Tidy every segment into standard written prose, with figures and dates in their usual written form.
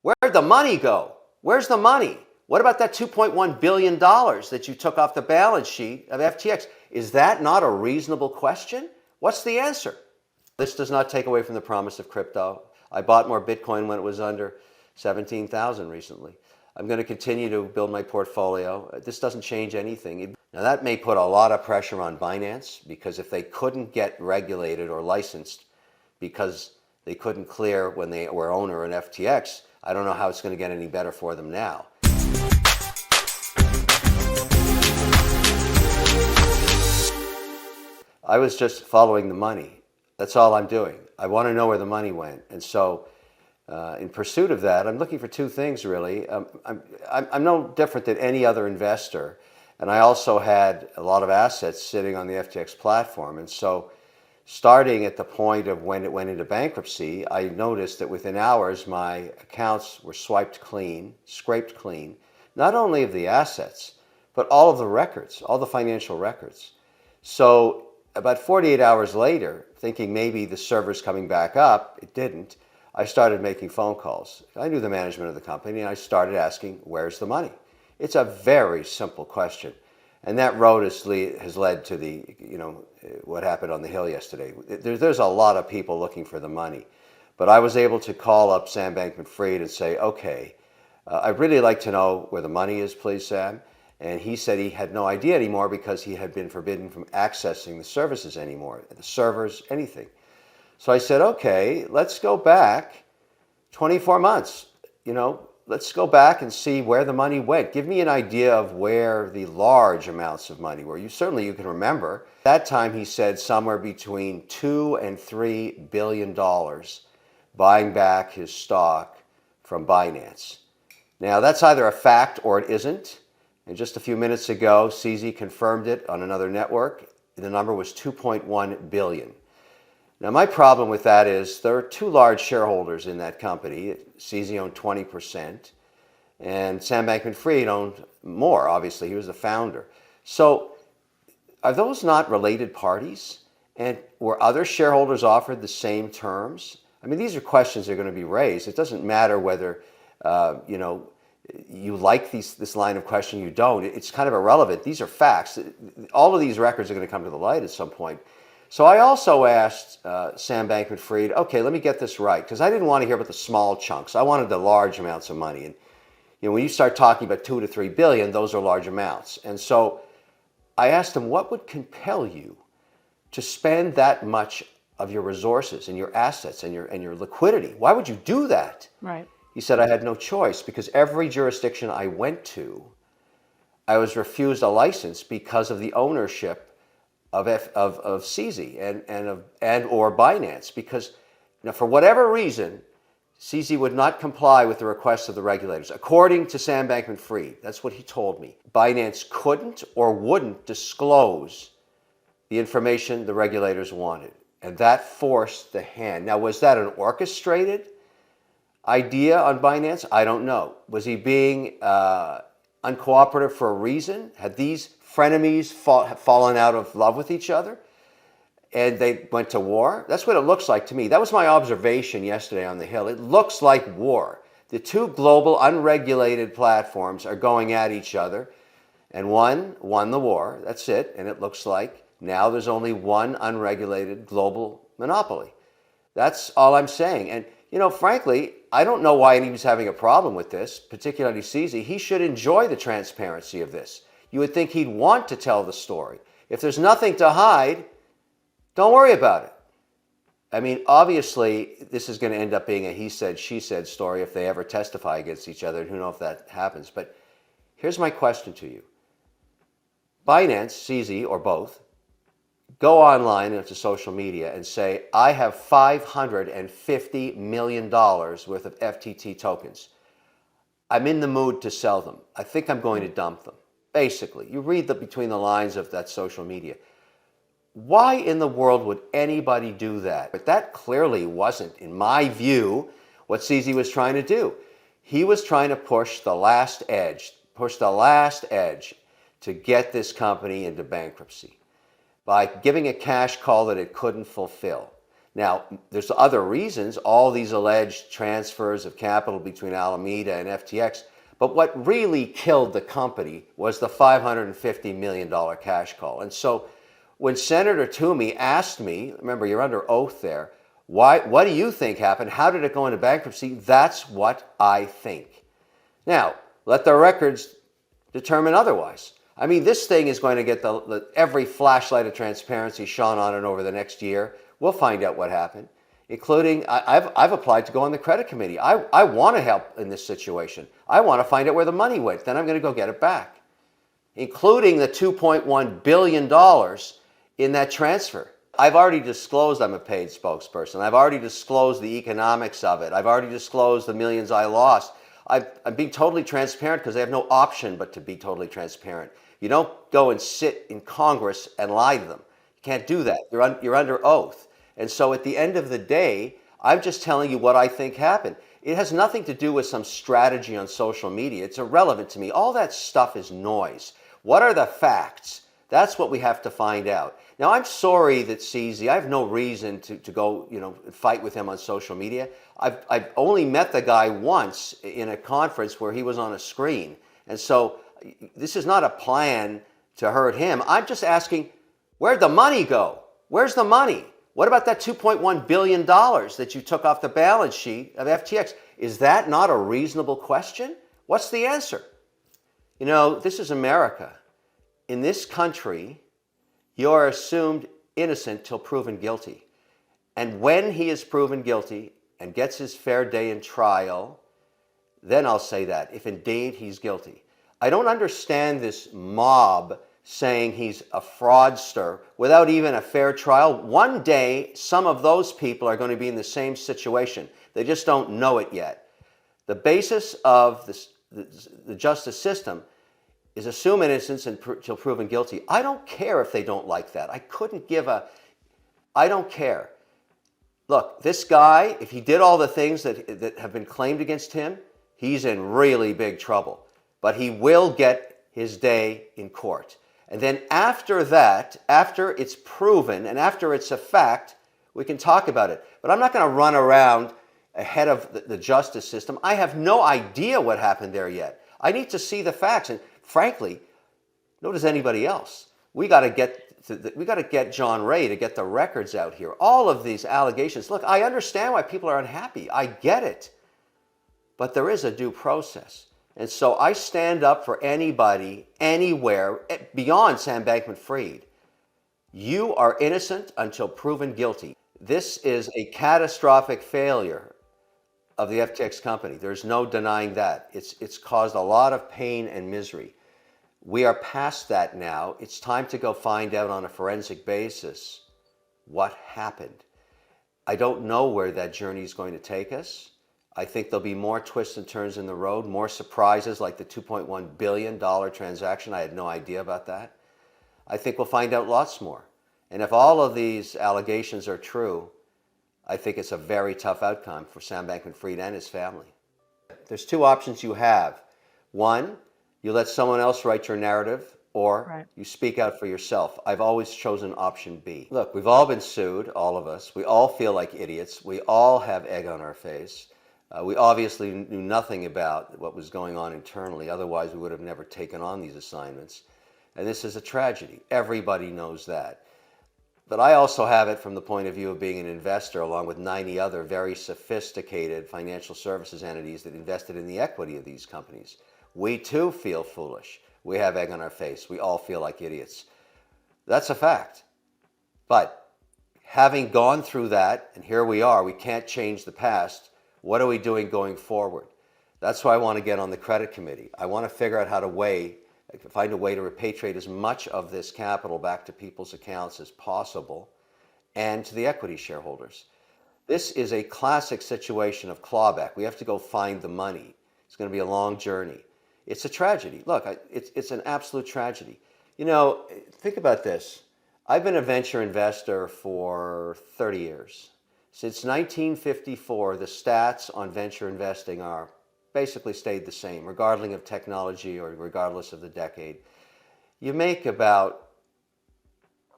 Where'd the money go? Where's the money? What about that $2.1 billion that you took off the balance sheet of FTX? Is that not a reasonable question? What's the answer? This does not take away from the promise of crypto. I bought more Bitcoin when it was under 17,000 recently. I'm going to continue to build my portfolio. This doesn't change anything. Now that may put a lot of pressure on Binance, because if they couldn't get regulated or licensed because they couldn't clear when they were owner in FTX, I don't know how it's going to get any better for them now. I was just following the money. That's all I'm doing. I want to know where the money went. And so in pursuit of that, I'm looking for two things, really. I'm no different than any other investor. And I also had a lot of assets sitting on the FTX platform. And so starting at the point of when it went into bankruptcy, I noticed that within hours, my accounts were swiped clean, scraped clean, not only of the assets, but all of the records, all the financial records. So about 48 hours later, thinking maybe the server's coming back up, it didn't, I started making phone calls. I knew the management of the company, and I started asking, where's the money? It's a very simple question. And that road has led to the, what happened on the Hill yesterday. There's a lot of people looking for the money. But I was able to call up Sam Bankman-Fried and say, okay, I'd really like to know where the money is, please, Sam. And he said he had no idea anymore because he had been forbidden from accessing the services anymore, the servers, anything. So I said, okay, let's go back 24 months. Let's go back and see where the money went. Give me an idea of where the large amounts of money were. Certainly you can remember. At that time, he said somewhere between $2 and $3 billion buying back his stock from Binance. Now, that's either a fact or it isn't. And just a few minutes ago, CZ confirmed it on another network. The number was $2.1 billion. Now, my problem with that is there are two large shareholders in that company. CZ owned 20%, and Sam Bankman-Fried owned more, obviously. He was the founder. So are those not related parties? And were other shareholders offered the same terms? I mean, these are questions that are going to be raised. It doesn't matter whether, you like this line of question, you don't. It's kind of irrelevant. These are facts. All of these records are going to come to the light at some point. So I also asked Sam Bankman-Fried, okay, let me get this right, because I didn't want to hear about the small chunks. I wanted the large amounts of money. And when you start talking about 2 to 3 billion, those are large amounts. And so I asked him, what would compel you to spend that much of your resources and your assets and your liquidity? Why would you do that? Right. He said, I had no choice, because every jurisdiction I went to, I was refused a license because of the ownership of CZ and or Binance, because for whatever reason, CZ would not comply with the requests of the regulators. According to Sam Bankman-Fried, that's what he told me. Binance couldn't or wouldn't disclose the information the regulators wanted, and that forced the hand. Now, was that an orchestrated idea on Binance? I don't know. Was he being uncooperative for a reason? Had these frenemies fallen out of love with each other and they went to war? That's what it looks like to me. That was my observation yesterday on the Hill. It looks like war. The two global unregulated platforms are going at each other, and one won the war. That's it. And it looks like now there's only one unregulated global monopoly. That's all I'm saying. And frankly, I don't know why he was having a problem with this, particularly CZ. He should enjoy the transparency of this. You would think he'd want to tell the story. If there's nothing to hide, don't worry about it. I mean, obviously, this is going to end up being a he said, she said story if they ever testify against each other, and who knows if that happens. But here's my question to you. Binance, CZ, or both, go online into social media and say, I have $550 million worth of FTT tokens. I'm in the mood to sell them. I think I'm going to dump them. Basically, you read between the lines of that social media. Why in the world would anybody do that? But that clearly wasn't, in my view, what CZ was trying to do. He was trying to push the last edge to get this company into bankruptcy by giving a cash call that it couldn't fulfill. Now, there's other reasons, all these alleged transfers of capital between Alameda and FTX, but what really killed the company was the $550 million cash call. And so when Senator Toomey asked me, remember you're under oath there, what do you think happened? How did it go into bankruptcy? That's what I think. Now, let the records determine otherwise. I mean, this thing is going to get every flashlight of transparency shone on it over the next year. We'll find out what happened, including I've applied to go on the credit committee. I want to help in this situation. I want to find out where the money went. Then I'm going to go get it back, including the $2.1 billion in that transfer. I've already disclosed I'm a paid spokesperson. I've already disclosed the economics of it. I've already disclosed the millions I lost. I'm being totally transparent because I have no option but to be totally transparent. You don't go and sit in Congress and lie to them. You can't do that. You're under oath. And so at the end of the day, I'm just telling you what I think happened. It has nothing to do with some strategy on social media. It's irrelevant to me. All that stuff is noise. What are the facts? That's what we have to find out. Now, I'm sorry that CZ, I have no reason to go, fight with him on social media. I've only met the guy once in a conference where he was on a screen. And so this is not a plan to hurt him. I'm just asking, where'd the money go? Where's the money? What about that $2.1 billion that you took off the balance sheet of FTX? Is that not a reasonable question? What's the answer? This is America. In this country, you are assumed innocent till proven guilty. And when he is proven guilty and gets his fair day in trial, then I'll say that, if indeed he's guilty. I don't understand this mob saying he's a fraudster without even a fair trial. One day, some of those people are going to be in the same situation. They just don't know it yet. The basis of the justice system is assume innocence until proven guilty. I don't care if they don't like that. I don't care. Look, this guy, if he did all the things that have been claimed against him, he's in really big trouble. But he will get his day in court. And then after that, after it's proven and after it's a fact, we can talk about it. But I'm not going to run around ahead of the justice system. I have no idea what happened there yet. I need to see the facts. And frankly, nor does anybody else. We got to get John Ray to get the records out here. All of these allegations. Look, I understand why people are unhappy. I get it. But there is a due process. And so I stand up for anybody, anywhere, beyond Sam Bankman-Fried. You are innocent until proven guilty. This is a catastrophic failure of the FTX company. There's no denying that. It's caused a lot of pain and misery. We are past that now. It's time to go find out on a forensic basis what happened. I don't know where that journey is going to take us. I think there'll be more twists and turns in the road, more surprises like the $2.1 billion transaction. I had no idea about that. I think we'll find out lots more. And if all of these allegations are true, I think it's a very tough outcome for Sam Bankman-Fried and his family. There's two options you have. One, you let someone else write your narrative, or you speak out for yourself. I've always chosen option B. Look, we've all been sued, all of us. We all feel like idiots. We all have egg on our face. We obviously knew nothing about what was going on internally. Otherwise, we would have never taken on these assignments. And this is a tragedy. Everybody knows that. But I also have it from the point of view of being an investor, along with 90 other very sophisticated financial services entities that invested in the equity of these companies. We too feel foolish. We have egg on our face. We all feel like idiots. That's a fact. But having gone through that, and here we are, we can't change the past. What are we doing going forward? That's why I want to get on the credit committee. I want to figure out how to find a way to repatriate as much of this capital back to people's accounts as possible and to the equity shareholders. This is a classic situation of clawback. We have to go find the money. It's going to be a long journey. It's a tragedy. Look, it's an absolute tragedy. Think about this. I've been a venture investor for 30 years. Since 1954, the stats on venture investing are basically stayed the same, regardless of technology or regardless of the decade. You make about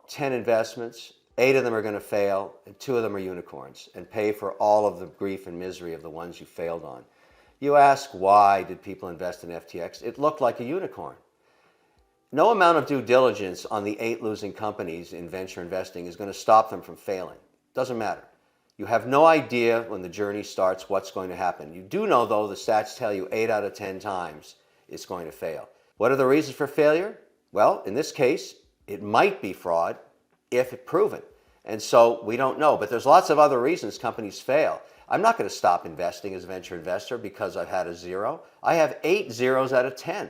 10 investments, 8 of them are going to fail, and 2 of them are unicorns, and pay for all of the grief and misery of the ones you failed on. You ask, why did people invest in FTX? It looked like a unicorn. No amount of due diligence on the 8 losing companies in venture investing is going to stop them from failing. Doesn't matter. You have no idea when the journey starts what's going to happen. You do know, though, the stats tell you 8 out of 10 times it's going to fail. What are the reasons for failure? Well, in this case, it might be fraud if proven. And so we don't know. But there's lots of other reasons companies fail. I'm not going to stop investing as a venture investor because I've had a 0. I have 8 zeros out of 10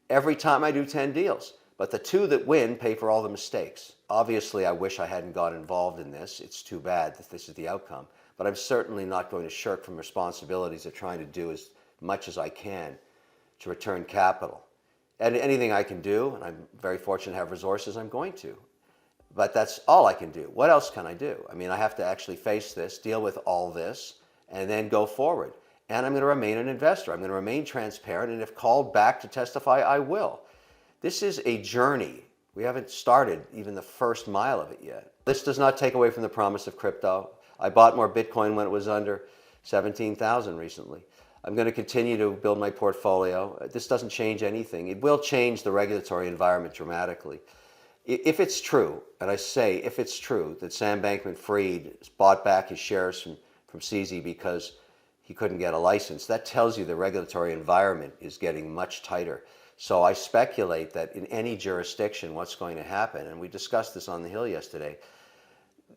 every time I do 10 deals. But the 2 that win pay for all the mistakes. Obviously, I wish I hadn't got involved in this. It's too bad that this is the outcome. But I'm certainly not going to shirk from responsibilities of trying to do as much as I can to return capital. And anything I can do, and I'm very fortunate to have resources, I'm going to. But that's all I can do. What else can I do? I mean, I have to actually face this, deal with all this, and then go forward. And I'm going to remain an investor. I'm going to remain transparent, and if called back to testify, I will. This is a journey. We haven't started even the first mile of it yet. This does not take away from the promise of crypto. I bought more Bitcoin when it was under 17,000 recently. I'm going to continue to build my portfolio. This doesn't change anything. It will change the regulatory environment dramatically. If it's true, and I say if it's true, that Sam Bankman-Fried bought back his shares from CZ because he couldn't get a license, that tells you the regulatory environment is getting much tighter. So I speculate that in any jurisdiction, what's going to happen, and we discussed this on the Hill yesterday,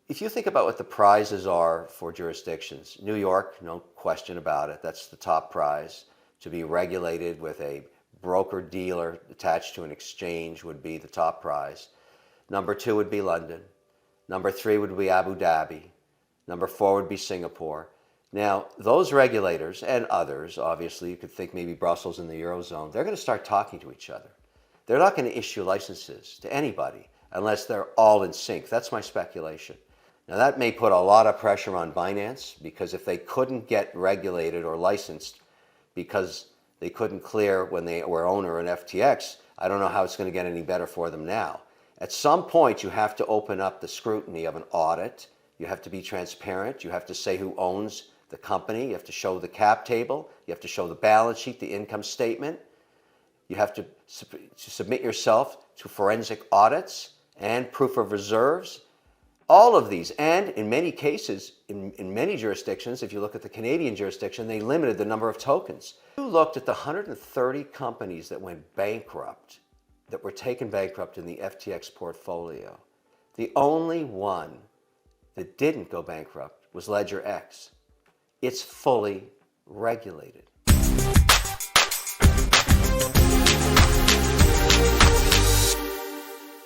if you think about what the prizes are for jurisdictions, New York, no question about it, that's the top prize. To be regulated with a broker-dealer attached to an exchange would be the top prize. Number 2 would be London. Number 3 would be Abu Dhabi. Number 4 would be Singapore. Now, those regulators and others, obviously, you could think maybe Brussels and the Eurozone, they're going to start talking to each other. They're not going to issue licenses to anybody unless they're all in sync. That's my speculation. Now, that may put a lot of pressure on Binance, because if they couldn't get regulated or licensed because they couldn't clear when they were owner in FTX, I don't know how it's going to get any better for them now. At some point, you have to open up the scrutiny of an audit. You have to be transparent. You have to say who owns the company. You have to show the cap table. You have to show the balance sheet, the income statement. You have to submit yourself to forensic audits and proof of reserves. All of these, and in many cases, in many jurisdictions, if you look at the Canadian jurisdiction, they limited the number of tokens. You looked at the 130 companies that went bankrupt, that were taken bankrupt in the FTX portfolio. The only one that didn't go bankrupt was Ledger X. It's fully regulated.